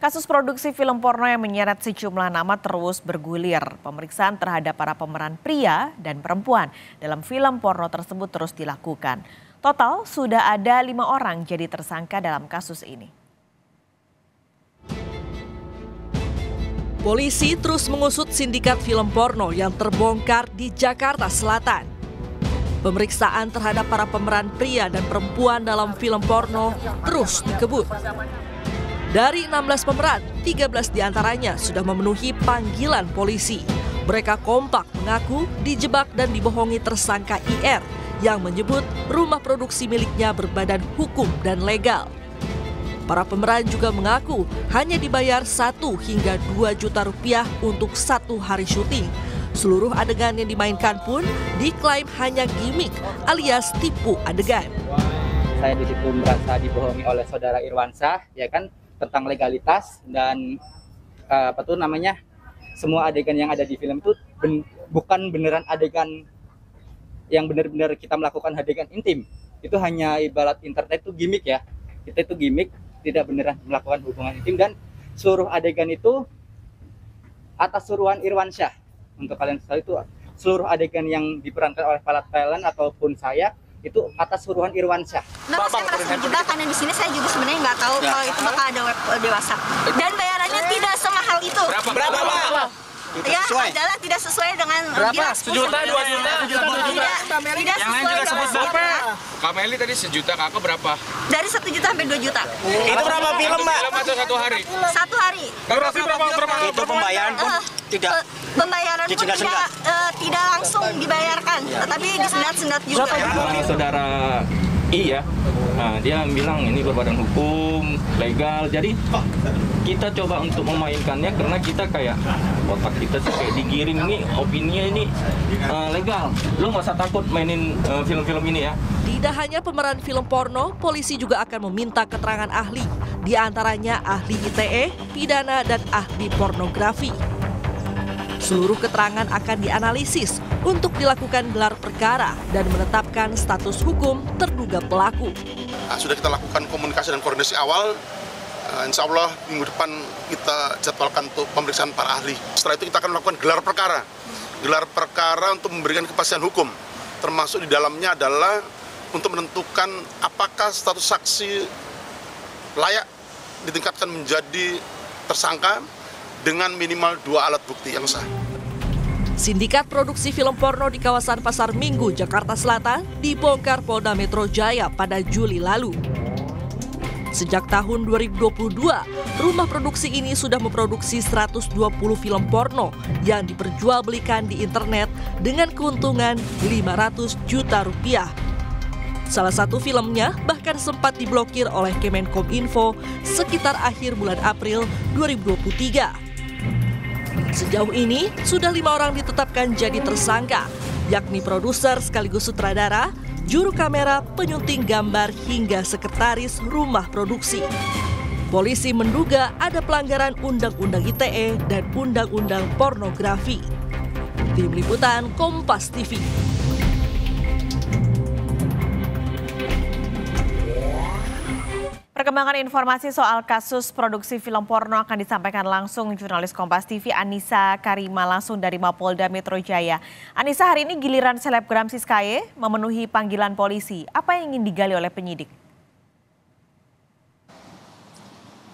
Kasus produksi film porno yang menyeret sejumlah nama terus bergulir. Pemeriksaan terhadap para pemeran pria dan perempuan dalam film porno tersebut terus dilakukan. Total sudah ada 5 orang jadi tersangka dalam kasus ini. Polisi terus mengusut sindikat film porno yang terbongkar di Jakarta Selatan. Pemeriksaan terhadap para pemeran pria dan perempuan dalam film porno terus dikebut. Dari 16 pemeran, 13 diantaranya sudah memenuhi panggilan polisi. Mereka kompak mengaku dijebak dan dibohongi tersangka IR yang menyebut rumah produksi miliknya berbadan hukum dan legal. Para pemeran juga mengaku hanya dibayar 1 hingga 2 juta rupiah untuk 1 hari syuting. Seluruh adegan yang dimainkan pun diklaim hanya gimmick alias tipu adegan. Saya di situ merasa dibohongi oleh saudara Irwansyah, ya kan, tentang legalitas dan semua adegan yang ada di film itu bukan beneran adegan yang benar-benar kita melakukan adegan intim. Itu hanya ibarat internet itu gimmick ya. Kita itu gimmick, tidak beneran melakukan hubungan intim, dan seluruh adegan itu atas suruhan Irwansyah. Untuk kalian tahu, itu seluruh adegan yang diperankan oleh para talent ataupun saya itu atas suruhan Irwansyah. Nah, saya merasa terjebak karena di sini saya juga sebenarnya nggak tahu kalau itu bakal ada web dewasa. Dan bayarannya tidak semahal itu. Berapa? Ya, adalah tidak sesuai dengan berapa? 1 juta, 2 juta, 1 juta, 2 juta. Tidak Yang lain sesuai juga sebut dengan berapa? Kak Meli tadi 1 juta, Kakak berapa? dari 1 juta sampai 2 juta. Itu berapa film, Mbak? Film atau 1 hari? 1 hari. Berapa? Itu pembayaran pun tidak. Pembayaran pun tidak langsung dibayarkan, tetapi disendat-sendat juga. Saudara I ya, nah, dia bilang ini berbadan hukum, legal. Jadi kita coba untuk memainkannya karena kita kayak otak kita sih kayak digiring ini opininya ini legal. Lo nggak usah takut mainin film-film ini ya. Tidak hanya pemeran film porno, polisi juga akan meminta keterangan ahli. Di antaranya ahli ITE, pidana, dan ahli pornografi. Seluruh keterangan akan dianalisis untuk dilakukan gelar perkara dan menetapkan status hukum terduga pelaku. Sudah kita lakukan komunikasi dan koordinasi awal. Insya Allah minggu depan kita jadwalkan untuk pemeriksaan para ahli. Setelah itu kita akan melakukan gelar perkara. Gelar perkara untuk memberikan kepastian hukum. Termasuk di dalamnya adalah untuk menentukan apakah status saksi layak ditingkatkan menjadi tersangka dengan minimal 2 alat bukti yang sah. Sindikat produksi film porno di kawasan Pasar Minggu, Jakarta Selatan dibongkar Polda Metro Jaya pada Juli lalu. Sejak tahun 2022, rumah produksi ini sudah memproduksi 120 film porno yang diperjualbelikan di internet dengan keuntungan 500 juta rupiah. Salah satu filmnya bahkan sempat diblokir oleh Kemenkominfo sekitar akhir bulan April 2023. Sejauh ini, sudah 5 orang ditetapkan jadi tersangka, yakni produser sekaligus sutradara, juru kamera, penyunting gambar, hingga sekretaris rumah produksi. Polisi menduga ada pelanggaran Undang-Undang ITE dan Undang-Undang Pornografi. Tim Liputan Kompas TV. Perkembangan informasi soal kasus produksi film porno akan disampaikan langsung jurnalis Kompas TV Anissa Karima langsung dari Mapolda Metro Jaya. Anissa, hari ini giliran selebgram Siskae memenuhi panggilan polisi. Apa yang ingin digali oleh penyidik?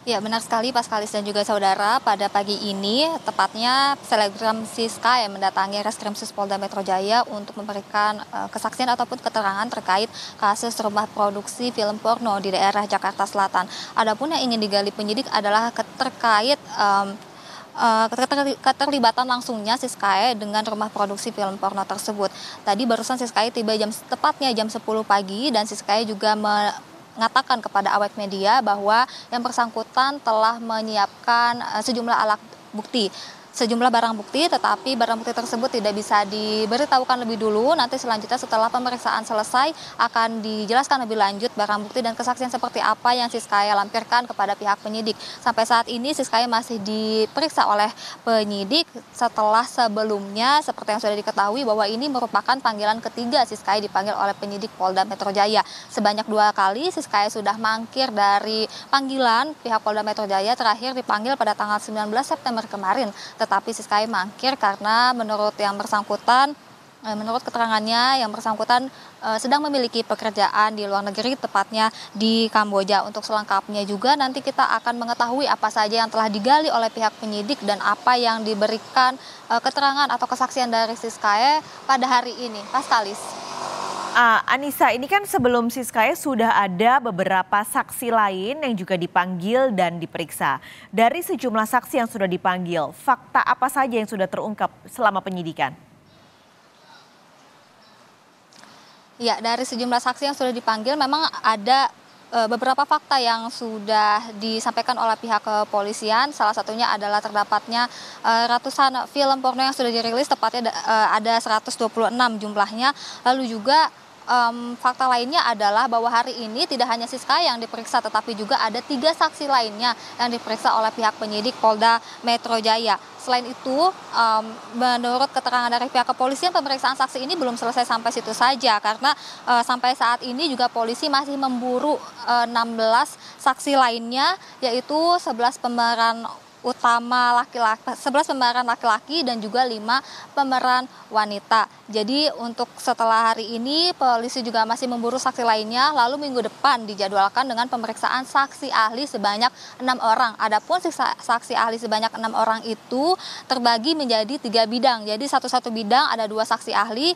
Ya, benar sekali Paskalis dan juga saudara, pada pagi ini tepatnya selebgram Siska yang mendatangi Reskrimsus Polda Metro Jaya untuk memberikan kesaksian ataupun keterangan terkait kasus rumah produksi film porno di daerah Jakarta Selatan. Adapun yang ingin digali penyidik adalah terkait keterlibatan langsungnya Siskae dengan rumah produksi film porno tersebut. Tadi barusan Siskae tiba tepatnya jam 10 pagi dan Siskae juga mengatakan kepada awak media bahwa yang bersangkutan telah menyiapkan sejumlah alat bukti. sejumlah barang bukti, tetapi barang bukti tersebut tidak bisa diberitahukan lebih dulu. Nanti selanjutnya setelah pemeriksaan selesai akan dijelaskan lebih lanjut barang bukti dan kesaksian seperti apa yang Siskaya lampirkan kepada pihak penyidik. Sampai saat ini Siskaya masih diperiksa oleh penyidik setelah sebelumnya seperti yang sudah diketahui bahwa ini merupakan panggilan ketiga Siskaya dipanggil oleh penyidik Polda Metro Jaya. Sebanyak 2 kali Siskaya sudah mangkir dari panggilan pihak Polda Metro Jaya, terakhir dipanggil pada tanggal 19 September kemarin. Tetapi Siskaya mangkir karena menurut keterangannya yang bersangkutan sedang memiliki pekerjaan di luar negeri, tepatnya di Kamboja. Untuk selengkapnya juga nanti kita akan mengetahui apa saja yang telah digali oleh pihak penyidik dan apa yang diberikan keterangan atau kesaksian dari Siskaya pada hari ini. Paskalis. Anissa, ini kan sebelum Siskaya sudah ada beberapa saksi lain yang juga dipanggil dan diperiksa. Dari sejumlah saksi yang sudah dipanggil, fakta apa saja yang sudah terungkap selama penyidikan? Ya, dari sejumlah saksi yang sudah dipanggil memang ada beberapa fakta yang sudah disampaikan oleh pihak kepolisian. Salah satunya adalah terdapatnya ratusan film porno yang sudah dirilis, tepatnya ada 126 jumlahnya. Lalu juga fakta lainnya adalah bahwa hari ini tidak hanya Siskaya yang diperiksa, tetapi juga ada 3 saksi lainnya yang diperiksa oleh pihak penyidik Polda Metro Jaya. Selain itu, menurut keterangan dari pihak kepolisian, pemeriksaan saksi ini belum selesai sampai situ saja, karena sampai saat ini juga polisi masih memburu 16 saksi lainnya, yaitu 11 pemeran utama laki-laki, 11 pemeran laki-laki dan juga 5 pemeran wanita. Jadi untuk setelah hari ini polisi juga masih memburu saksi lainnya, lalu minggu depan dijadwalkan dengan pemeriksaan saksi ahli sebanyak 6 orang. Adapun saksi ahli sebanyak 6 orang itu terbagi menjadi 3 bidang. Jadi satu-satu bidang ada 2 saksi ahli.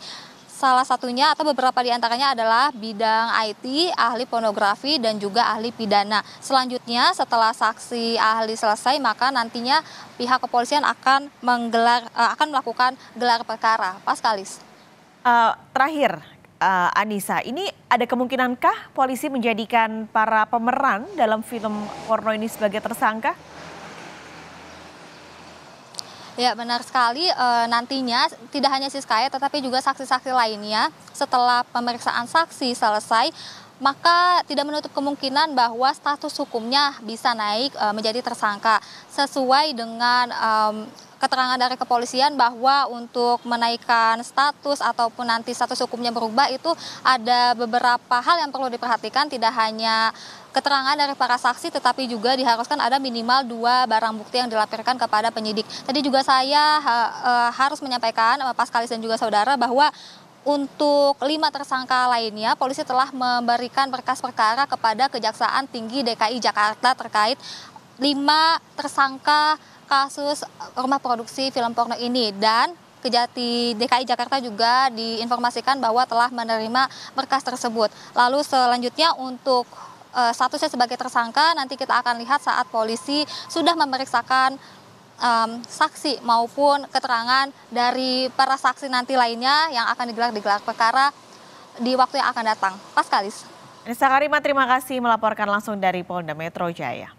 Salah satunya atau beberapa di antaranya adalah bidang IT, ahli pornografi, dan juga ahli pidana. Selanjutnya setelah saksi ahli selesai, maka nantinya pihak kepolisian akan melakukan gelar perkara. Paskalis. Terakhir, Anissa, ini ada kemungkinankah polisi menjadikan para pemeran dalam film porno ini sebagai tersangka? Ya, benar sekali. Nantinya tidak hanya Siskaya tetapi juga saksi-saksi lainnya setelah pemeriksaan saksi selesai, maka tidak menutup kemungkinan bahwa status hukumnya bisa naik menjadi tersangka sesuai dengan keterangan dari kepolisian bahwa untuk menaikkan status ataupun nanti status hukumnya berubah itu ada beberapa hal yang perlu diperhatikan, tidak hanya keterangan dari para saksi tetapi juga diharuskan ada minimal 2 barang bukti yang dilampirkan kepada penyidik. Tadi juga saya harus menyampaikan Paskalis dan juga saudara bahwa untuk 5 tersangka lainnya polisi telah memberikan berkas perkara kepada Kejaksaan Tinggi DKI Jakarta terkait 5 tersangka kasus rumah produksi film porno ini, dan Kejati DKI Jakarta juga diinformasikan bahwa telah menerima berkas tersebut. Lalu selanjutnya untuk statusnya sebagai tersangka nanti kita akan lihat saat polisi sudah memeriksakan saksi maupun keterangan dari para saksi nanti lainnya yang akan digelar perkara di waktu yang akan datang. Paskalis. Anissa Karima, terima kasih melaporkan langsung dari Polda Metro Jaya.